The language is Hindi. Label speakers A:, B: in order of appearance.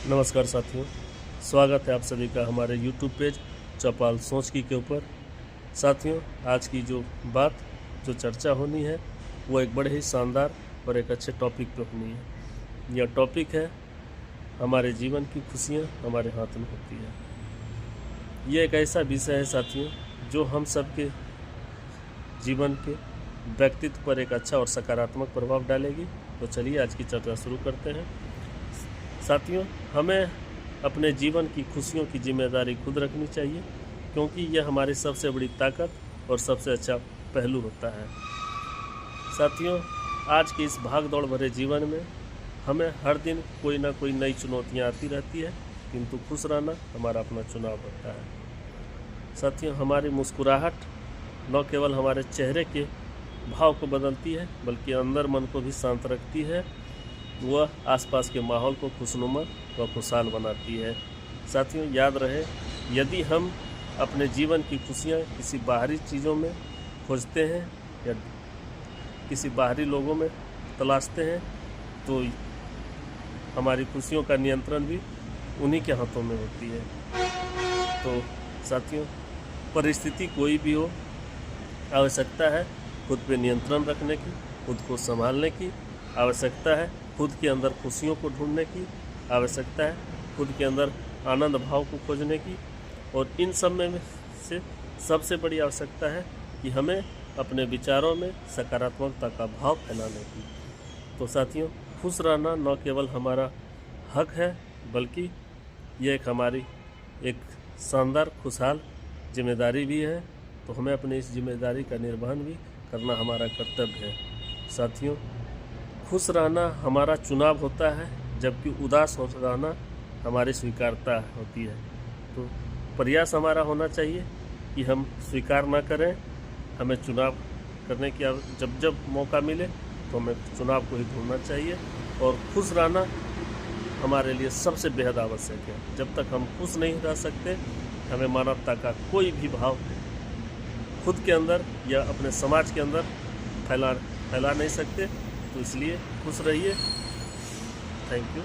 A: नमस्कार साथियों, स्वागत है आप सभी का हमारे YouTube पेज चौपाल सोच की के ऊपर। साथियों, आज की जो चर्चा होनी है वो एक बड़े ही शानदार और एक अच्छे टॉपिक पे होनी है। यह टॉपिक है हमारे जीवन की खुशियाँ हमारे हाथ में होती है। ये एक ऐसा विषय है साथियों जो हम सबके जीवन के व्यक्तित्व पर एक अच्छा और सकारात्मक प्रभाव डालेगी। तो चलिए आज की चर्चा शुरू करते हैं। साथियों, हमें अपने जीवन की खुशियों की जिम्मेदारी खुद रखनी चाहिए, क्योंकि यह हमारी सबसे बड़ी ताकत और सबसे अच्छा पहलू होता है। साथियों, आज के इस भाग दौड़ भरे जीवन में हमें हर दिन कोई ना कोई नई चुनौतियां आती रहती है, किंतु खुश रहना हमारा अपना चुनाव होता है। साथियों, हमारी मुस्कुराहट न केवल हमारे चेहरे के भाव को बदलती है, बल्कि अंदर मन को भी शांत रखती है। वह आसपास के माहौल को खुशनुमा व खुशहाल बनाती है। साथियों, याद रहे, यदि हम अपने जीवन की खुशियाँ किसी बाहरी चीज़ों में खोजते हैं या किसी बाहरी लोगों में तलाशते हैं, तो हमारी खुशियों का नियंत्रण भी उन्हीं के हाथों में होती है। तो साथियों, परिस्थिति कोई भी हो, आवश्यकता है खुद पे नियंत्रण रखने की, खुद को संभालने की आवश्यकता है, खुद के अंदर खुशियों को ढूंढने की आवश्यकता है, खुद के अंदर आनंद भाव को खोजने की, और इन सब में से सबसे बड़ी आवश्यकता है कि हमें अपने विचारों में सकारात्मकता का भाव फैलाने की। तो साथियों, खुश रहना न केवल हमारा हक है, बल्कि यह एक हमारी एक शानदार खुशहाल जिम्मेदारी भी है। तो हमें अपनी इस जिम्मेदारी का निर्वहन भी करना हमारा कर्तव्य है। साथियों, खुश रहना हमारा चुनाव होता है, जबकि उदास हो रहना हमारी स्वीकारता होती है। तो प्रयास हमारा होना चाहिए कि हम स्वीकार ना करें, हमें चुनाव करने की जब मौका मिले तो हमें चुनाव को ही ढूंढना चाहिए। और खुश रहना हमारे लिए सबसे बेहद आवश्यक है। जब तक हम खुश नहीं रह सकते, हमें मानवता का कोई भी भाव खुद के अंदर या अपने समाज के अंदर फैला नहीं सकते। तो इसलिए खुश रहिए। Thank you.